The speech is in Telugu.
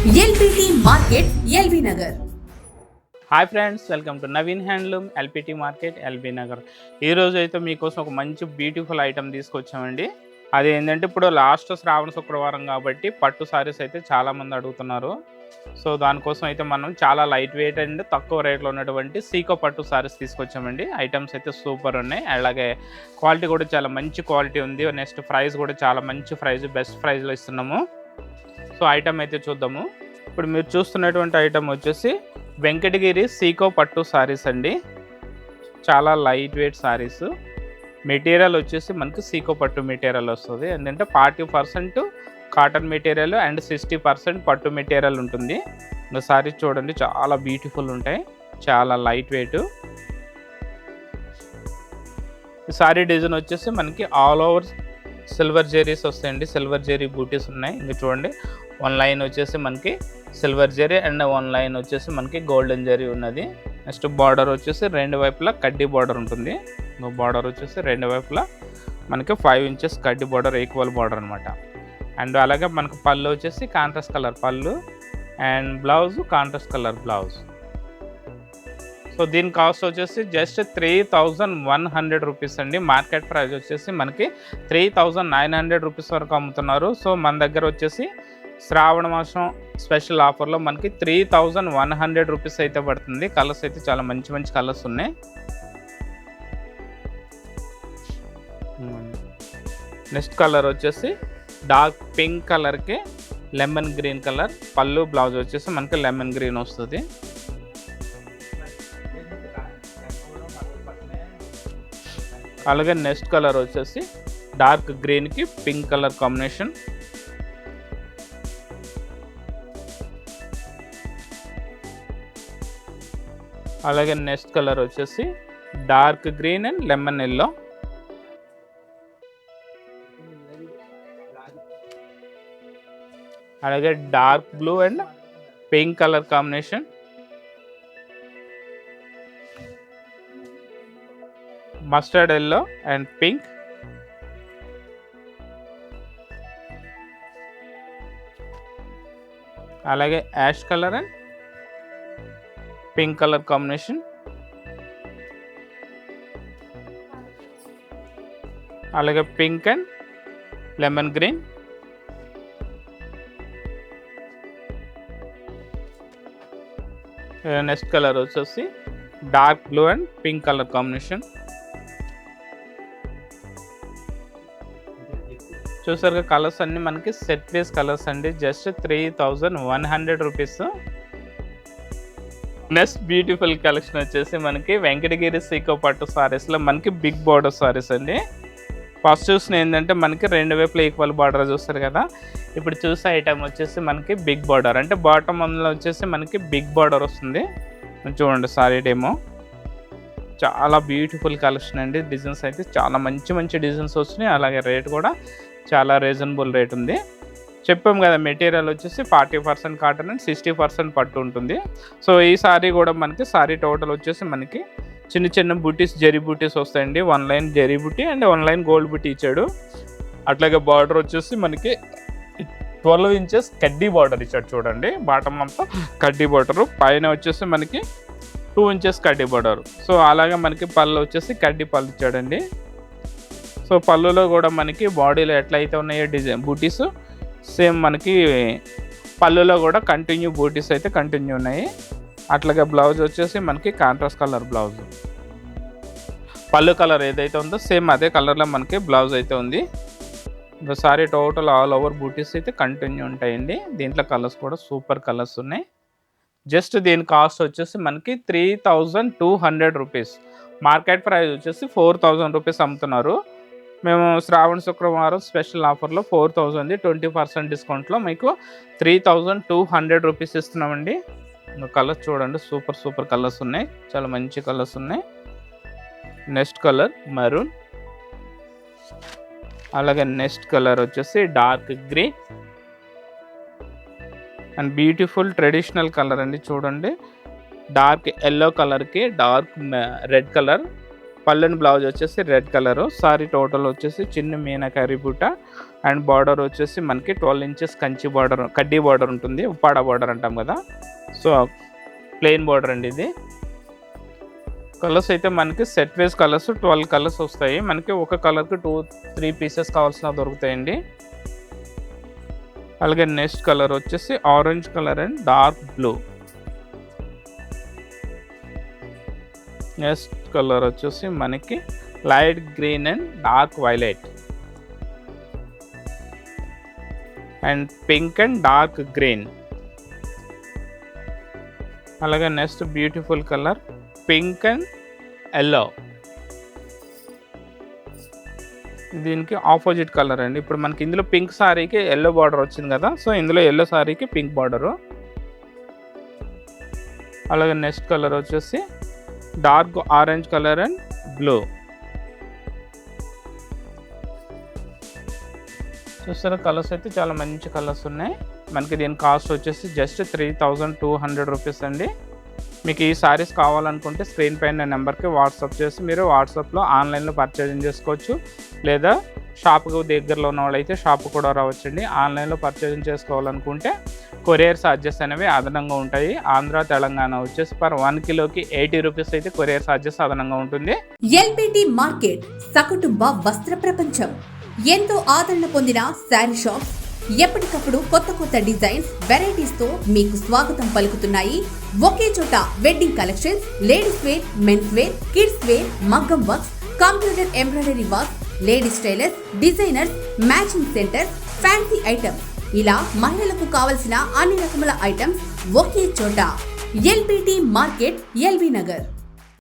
LPT market L B Nagar. Hi friends, welcome to Naveen handloom LPT market L B Nagar. ఈరోజు అయితే మీకోసం ఒక మంచి బ్యూటిఫుల్ ఐటమ్ తీసుకొచ్చామండి. అది ఏంటంటే ఇప్పుడు లాస్ట్ శ్రావణ శుక్రవారం కాబట్టి పట్టు సారీస్ అయితే చాలామంది అడుగుతున్నారు. సో దానికోసం అయితే మనం చాలా లైట్ వెయిట్ అండ్ తక్కువ రేట్లో ఉన్నటువంటి సీకో పట్టు సారీస్ తీసుకొచ్చామండి. ఐటమ్స్ అయితే సూపర్ ఉన్నాయి, అలాగే క్వాలిటీ కూడా చాలా మంచి క్వాలిటీ ఉంది. నెక్స్ట్ ప్రైస్ కూడా చాలా మంచి ప్రైస్, బెస్ట్ ప్రైస్లో ఇస్తున్నాము. సో ఐటమ్ అయితే చూద్దాము. ఇప్పుడు మీరు చూస్తున్నటువంటి ఐటమ్ వచ్చేసి వెంకటగిరి సీకో పట్టు సారీస్ అండి. చాలా లైట్ వెయిట్ సారీస్. మెటీరియల్ వచ్చేసి మనకి సీకో పట్టు మెటీరియల్ వస్తుంది. ఏంటంటే 40% కాటన్ మెటీరియల్ అండ్ 60% పట్టు మెటీరియల్ ఉంటుంది. ఇంకా సారీస్ చూడండి, చాలా బ్యూటిఫుల్ ఉంటాయి, చాలా లైట్ వెయిట్. ఈ సారీ డిజైన్ వచ్చేసి మనకి ఆల్ ఓవర్ సిల్వర్ జెరీస్ వస్తాయండి. సిల్వర్ జెరీ బూటీస్ ఉన్నాయి. ఇంకా చూడండి, వన్ లైన్ వచ్చేసి మనకి silver zari and one line వచ్చేసి మనకి గోల్డెన్ జెరీ ఉన్నది. నెక్స్ట్ బార్డర్ వచ్చేసి రెండు వైపులా కడ్డీ బార్డర్ ఉంటుంది. బార్డర్ వచ్చేసి రెండు వైపులా మనకి 5 ఇంచెస్ కడ్డీ బార్డర్, ఈక్వల్ బార్డర్ అనమాట. అండ్ అలాగే మనకు పళ్ళు వచ్చేసి కాంట్రాస్ట్ కలర్ పళ్ళు and blouse contrast colour blouse. So దీని కాస్ట్ వచ్చేసి జస్ట్ 3100 రూపీస్ అండి. మార్కెట్ ప్రైస్ వచ్చేసి మనకి 3900 రూపీస్ వరకు అమ్ముతున్నారు. సో మన దగ్గర వచ్చేసి శ్రావణ మాసం స్పెషల్ ఆఫర్లో మనకి 3100 రూపీస్ అయితే పడుతుంది. కలర్స్ అయితే చాలా మంచి మంచి కలర్స్ ఉన్నాయి. నెక్స్ట్ కలర్ వచ్చేసి డార్క్ పింక్ కలర్కి లెమన్ గ్రీన్ కలర్ పళ్ళు, బ్లౌజ్ వచ్చేసి మనకి లెమన్ గ్రీన్ వస్తుంది. అలాగే నెక్స్ట్ కలర్ వచ్చేసి డార్క్ గ్రీన్కి పింక్ కలర్ కాంబినేషన్. అలాగే నెక్స్ట్ కలర్ వచ్చేసి dark green and lemon yellow. అలాగే dark blue and pink colour combination. Mustard yellow and pink. అలాగే ash colour and pink colour combination. అలాగే pink and lemon green. Next colour వచ్చేసి dark blue and pink colour combination. చూసారుగా కలర్స్ అన్ని మనకి సెట్ వేస్ కలర్స్ అండి. Just 3100 rupees. Next beautiful collection వచ్చేసి మనకి వెంకటగిరి సీకో పట్టు సారీస్లో మనకి బిగ్ బార్డర్ సారీస్ అండి. ఫస్ట్ చూసిన ఏంటంటే మనకి రెండు వైపులా ఈక్వల్ బార్డర్ చూస్తారు కదా. ఇప్పుడు చూసే ఐటమ్ వచ్చేసి మనకి బిగ్ బార్డర్, అంటే బాటమ్ అందులో వచ్చేసి మనకి బిగ్ బార్డర్ వస్తుంది. చూడండి సారీ డేమో, చాలా బ్యూటిఫుల్ కలెక్షన్ అండి. డిజైన్స్ అయితే చాలా మంచి మంచి డిజైన్స్ వస్తున్నాయి. అలాగే రేట్ కూడా చాలా రీజనబుల్ రేట్ ఉంది. చెప్పాం కదా, మెటీరియల్ వచ్చేసి 40% కాటన్ అండ్ 60% పట్టు ఉంటుంది. సో ఈ సారీ కూడా మనకి సారీ టోటల్ వచ్చేసి మనకి చిన్న చిన్న బూటీస్, జెరీ బూటీస్ వస్తాయండి. వన్ లైన్ జెరీ బూటీ అండ్ వన్ లైన్ గోల్డ్ బూటీ ఇచ్చాడు. అట్లాగే బార్డర్ వచ్చేసి మనకి 12 ఇంచెస్ కడ్డీ బార్డర్ ఇచ్చాడు. చూడండి, బాటమ్ అంతా కడ్డీ బార్డర్, పైన వచ్చేసి మనకి 2 ఇంచెస్ కడ్డీ బార్డర్. సో అలాగే మనకి పళ్ళు వచ్చేసి కడ్డీ పళ్ళు ఇచ్చాడండి. సో పళ్ళులో కూడా మనకి బాడీలో ఎట్లయితే ఉన్నాయో డిజైన్ బూటీస్, సేమ్ మనకి పళ్ళులో కూడా కంటిన్యూ బూటీస్ అయితే కంటిన్యూ ఉన్నాయి. అట్లాగే బ్లౌజ్ వచ్చేసి మనకి కాంట్రాస్ట్ కలర్ బ్లౌజ్. పళ్ళు కలర్ ఏదైతే ఉందో సేమ్ అదే కలర్లో మనకి బ్లౌజ్ అయితే ఉంది. ఇంకా సారీ టోటల్ ఆల్ ఓవర్ బూటీస్ అయితే కంటిన్యూ ఉంటాయండి. దీంట్లో కలర్స్ కూడా సూపర్ కలర్స్ ఉన్నాయి. జస్ట్ దీని కాస్ట్ వచ్చేసి మనకి 3200 రూపీస్. మార్కెట్ ప్రైస్ వచ్చేసి 4000 రూపీస్ అమ్ముతున్నారు. మేము శ్రావణ శుక్రవారం స్పెషల్ ఆఫర్లో 4000 20% డిస్కౌంట్లో మీకు 3200 రూపీస్ ఇస్తున్నామండి. కలర్స్ చూడండి, సూపర్ సూపర్ కలర్స్ ఉన్నాయి, చాలా మంచి కలర్స్ ఉన్నాయి. Next colour maroon. అలాగే నెక్స్ట్ కలర్ వచ్చేసి dark green and beautiful traditional colour అండి. చూడండి, డార్క్ ఎల్లో కలర్కి డార్క్ రెడ్ కలర్ పళ్ళని బ్లౌజ్ వచ్చేసి రెడ్ కలరు. సారీ టోటల్ వచ్చేసి చిన్న మీనాకారి బూట అండ్ బార్డర్ వచ్చేసి మనకి 12 ఇంచెస్ కంచి బార్డర్, కడ్డీ బార్డర్ ఉంటుంది, ఉప్పాడ బార్డర్ అంటాం కదా. సో ప్లెయిన్ బార్డర్ అండి ఇది. కలర్స్ అయితే మనకి సెట్ వైజ్ కలర్స్ 12 కలర్స్ వస్తాయి. మనకి ఒక కలర్కి 2-3 పీసెస్ కావాల్సిన దొరుకుతాయండి. అలాగే నెక్స్ట్ కలర్ వచ్చేసి orange colour and dark blue. Next colour వచ్చేసి మనకి light green and dark violet and pink and dark green. అలాగే next beautiful colour pink and yellow. దీనికి ఆపోజిట్ కలర్ అండి. ఇప్పుడు మనకి ఇందులో పింక్ సారీకి ఎల్లో బార్డర్ వచ్చింది కదా, సో ఇందులో ఎల్లో సారీకి పింక్ బార్డరు. అలాగే నెక్స్ట్ కలర్ వచ్చేసి dark orange colour and blue. చూస్తారా కలర్స్ అయితే చాలా మంచి కలర్స్ ఉన్నాయి. మనకి దీని కాస్ట్ వచ్చేసి జస్ట్ 3200 రూపీస్ అండి. మీకు ఈ సారీస్ కావాలనుకుంటే స్క్రీన్ పైన నెంబర్కి వాట్సాప్ చేసి మీరు వాట్సాప్లో ఆన్లైన్లో పర్చేజింగ్ చేసుకోవచ్చు. లేదా షాప్కు దగ్గరలో ఉన్న వాళ్ళైతే షాప్ కూడా రావచ్చండి. ఆన్లైన్లో పర్చేజింగ్ చేసుకోవాలనుకుంటే కొరియర్ ఛార్జెస్ అనేవి అదనంగా ఉంటాయి. ఆంధ్ర తెలంగాణ వచ్చేసి పర్ 1 కిలోకి 80 రూపీస్ అయితే కొరియర్ ఛార్జెస్ అదనంగా ఉంటుంది. ఎల్బిటి మార్కెట్ సకుటుంబ వస్త్ర ప్రపంచం. ఎంతో ఆదరణ పొందిన శారీ షాప్స్ ఎప్పటికప్పుడు కొత్త కొత్త డిజైన్స్, వెరైటీస్ తో మీకు స్వాగతం పలుకుతున్నాయి. ఒకే చోట wedding collections, ladies wear, men's wear, kids wear, మగ్గం works, computer embroidery work, ladies tailors, designers, matching centre, fancy items, ఇలా మహిళలకు కావలసిన అన్ని రకముల ఐటమ్స్ ఒకే చోట. L B T market, L B Nagar.